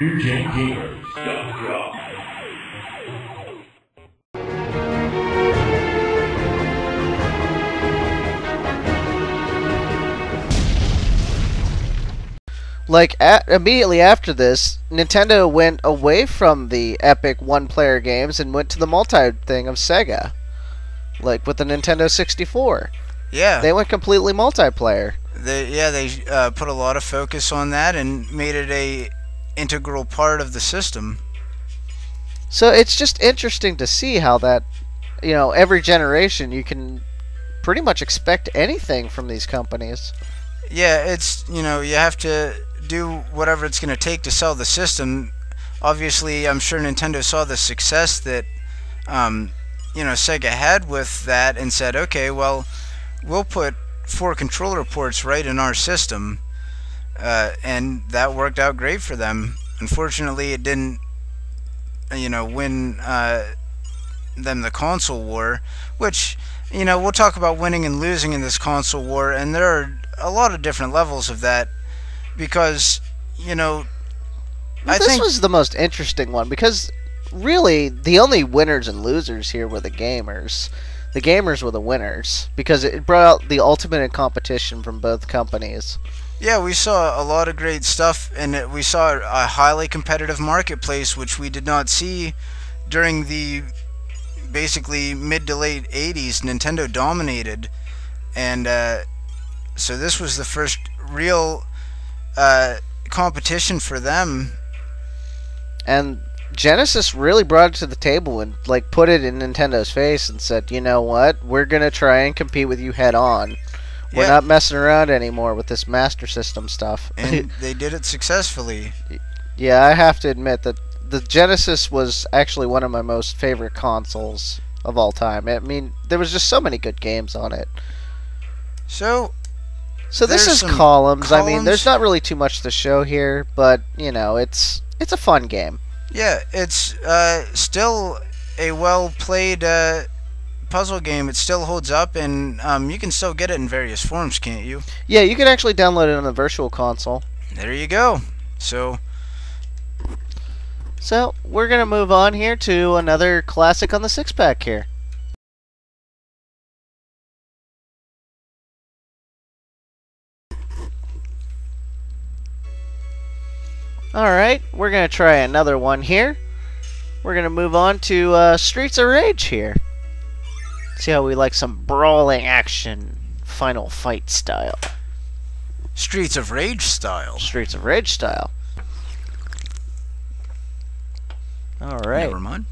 NewGenGamers.com. Like, immediately after this, Nintendo went away from the epic one-player games and went to the multi-thing of Sega. Like, with the Nintendo 64. Yeah. They went completely multiplayer. They put a lot of focus on that and made it a integral part of the system. So it's just interesting to see how that, you know, every generation you can pretty much expect anything from these companies. Yeah, it's, you know, you have to do whatever it's going to take to sell the system. Obviously, I'm sure Nintendo saw the success that, you know, Sega had with that and said, okay, well, we'll put 4 controller ports right in our system, and that worked out great for them. Unfortunately, it didn't, you know, win them the console war, which, you know, we'll talk about winning and losing in this console war, and there are a lot of different levels of that, because, you know, well, this was the most interesting one, because really the only winners and losers here were the gamers. The gamers were the winners, because it brought out the ultimate in competition from both companies. Yeah, we saw a lot of great stuff, and we saw a highly competitive marketplace, which we did not see during the basically mid to late 80s. Nintendo dominated, and so this was the first real competition for them. And Genesis really brought it to the table and like put it in Nintendo's face and said, you know what, we're gonna try and compete with you head on. We're not messing around anymore with this Master System stuff. And they did it successfully. Yeah, I have to admit that the Genesis was actually one of my most favorite consoles of all time. I mean, there was just so many good games on it. So this is columns. I mean, there's not really too much to show here, but you know, it's a fun game. Yeah, it's still a well-played puzzle game. It still holds up, and you can still get it in various forms, can't you? Yeah, you can actually download it on the Virtual Console. There you go. So we're going to move on here to another classic on the six-pack here. Alright, we're going to try another one here. We're going to move on to Streets of Rage here. See how we like some brawling action, Final Fight style. Streets of Rage style. Streets of Rage style. Alright. Never mind.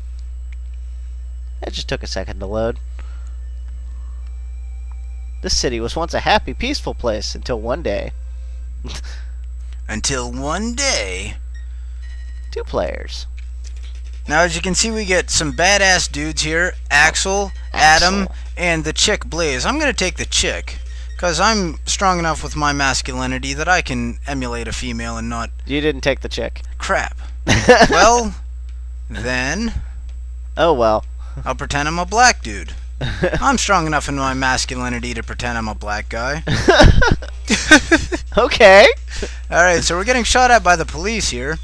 It just took a second to load. This city was once a happy, peaceful place until one day. Until one day. 2 players. Now, as you can see, we get some badass dudes here. Axel, Adam, and the chick Blaze. I'm going to take the chick, because I'm strong enough with my masculinity that I can emulate a female and not... You didn't take the chick. Crap. Well, then... Oh, well. I'll pretend I'm a black dude. I'm strong enough in my masculinity to pretend I'm a black guy. Okay. Alright, so we're getting shot at by the police here.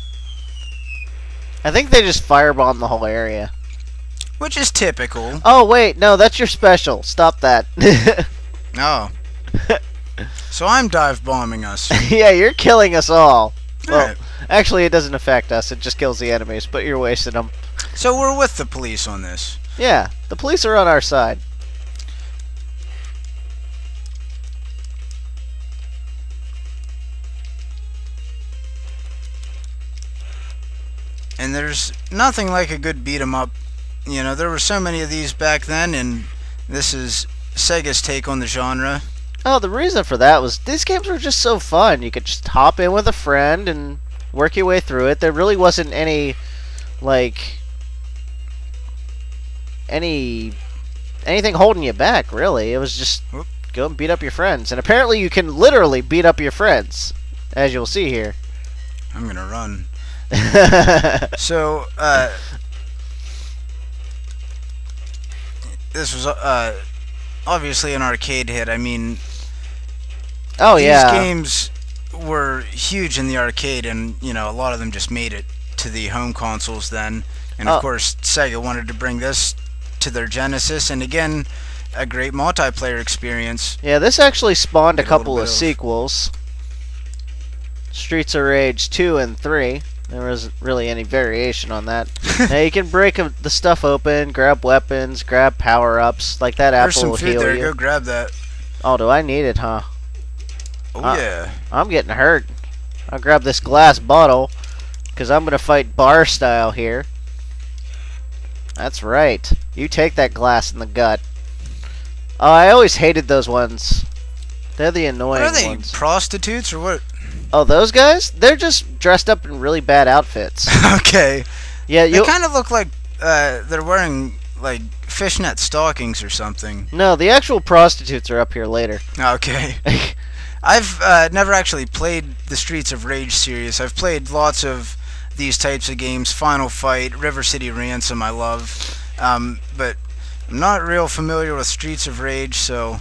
I think they just firebombed the whole area. Which is typical. Oh, wait. No, that's your special. Stop that. Oh. So I'm dive bombing us. Yeah, you're killing us all. Well, right. Actually, it doesn't affect us. It just kills the enemies, but you're wasting them. So we're with the police on this. Yeah, the police are on our side. And there's nothing like a good beat 'em up. You know, there were so many of these back then, and this is Sega's take on the genre. Oh, the reason for that was these games were just so fun. You could just hop in with a friend and work your way through it. There really wasn't any, like, anything holding you back, really. It was just go and beat up your friends. And apparently you can literally beat up your friends, as you'll see here. I'm gonna run. So, this was obviously an arcade hit. I mean, oh these yeah, games were huge in the arcade, and you know, a lot of them just made it to the home consoles then. And of course, Sega wanted to bring this to their Genesis, and again, a great multiplayer experience. Yeah, this actually spawned a couple of sequels. Streets of Rage 2 and 3. There wasn't really any variation on that. Now you can break the stuff open, grab weapons, grab power-ups, like that apple will heal you. There's some food there, go grab that. Oh, do I need it, huh? Oh, yeah. I'm getting hurt. I'll grab this glass bottle, because I'm going to fight bar style here. That's right. You take that glass in the gut. Oh, I always hated those ones. They're the annoying ones. What are they, prostitutes or what? Oh, those guys? They're just dressed up in really bad outfits. Okay. Yeah, they kind of look like they're wearing like fishnet stockings or something. No, the actual prostitutes are up here later. Okay. I've never actually played the Streets of Rage series. I've played lots of these types of games. Final Fight, River City Ransom I love. But I'm not real familiar with Streets of Rage, so...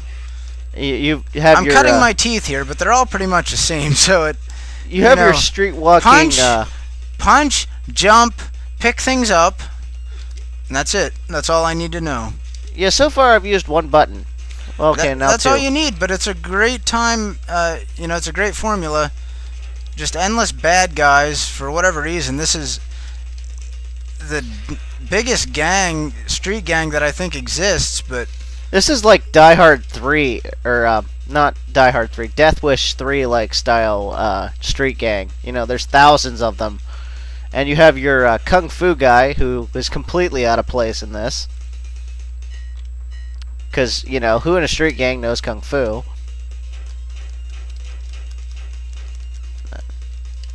You have I'm cutting my teeth here, but they're all pretty much the same. So you have your street walking punch, jump, pick things up, and that's it. That's all I need to know. Yeah, so far I've used one button. Okay, now that's two. all you need. But it's a great time. You know, it's a great formula. Just endless bad guys for whatever reason. This is the biggest street gang that I think exists, but. This is like Die Hard 3, or not Die Hard 3, Death Wish 3 like style street gang. You know, there's thousands of them. And you have your Kung Fu guy, who is completely out of place in this. Because, you know, who in a street gang knows Kung Fu?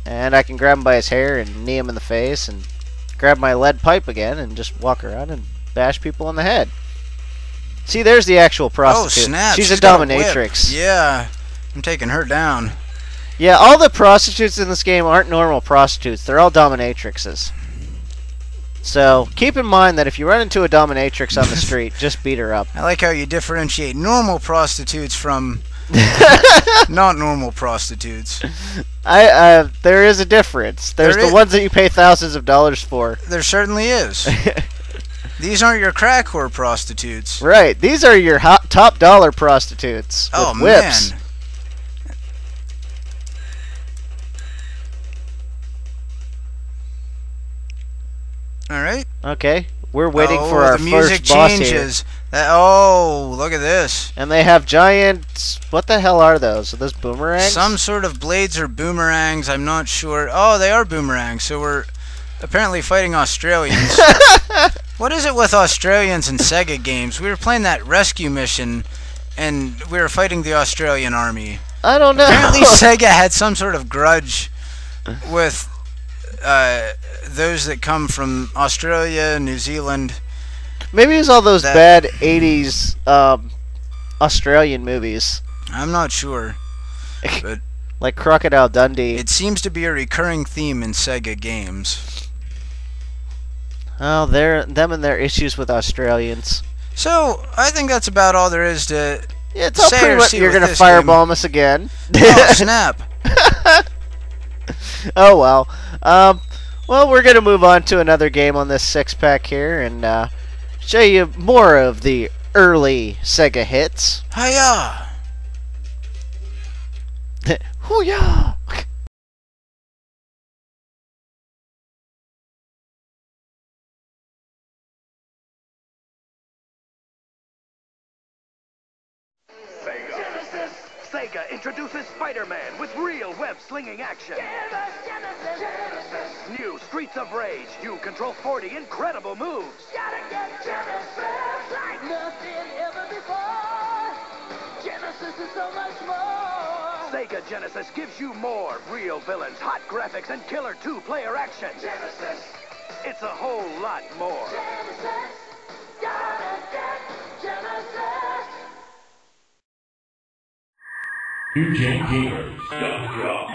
And I can grab him by his hair and knee him in the face, and grab my lead pipe again, and just walk around and bash people in the head. See, there's the actual prostitute. Oh, snap. She's a dominatrix. Yeah, I'm taking her down. Yeah, all the prostitutes in this game aren't normal prostitutes. They're all dominatrixes. So, keep in mind that if you run into a dominatrix on the street, just beat her up. I like how you differentiate normal prostitutes from not normal prostitutes. There is a difference. There's the ones that you pay thousands of dollars for. There certainly is. These aren't your crack whore prostitutes. Right. These are your top dollar prostitutes with whips. Man. All right. Okay. We're waiting for our the music first boss changes. here. Look at this. And they have giant... What the hell are those? Are those boomerangs? Some sort of blades or boomerangs. I'm not sure. Oh, they are boomerangs. So we're apparently fighting Australians. What is it with Australians and Sega games? We were playing that rescue mission, and we were fighting the Australian army. I don't know. Apparently Sega had some sort of grudge with those that come from Australia, New Zealand. Maybe it was all those bad 80s Australian movies. I'm not sure. But like Crocodile Dundee. It seems to be a recurring theme in Sega games. Oh, them and their issues with Australians. So, I think that's about all there is to it's all pretty much. You're going to firebomb us again. Oh, snap. Oh, well. Well, we're going to move on to another game on this six-pack here and show you more of the early Sega hits. Hiya! Hoo-yah! Sega introduces Spider-Man with real web-slinging action. Genesis. New Streets of Rage. You control 40 incredible moves. Gotta get Genesis like nothing ever before. Genesis is so much more. Sega Genesis gives you more real villains, hot graphics, and killer two-player action. Genesis. It's a whole lot more. Genesis. Gotta get Genesis. UJGamers.com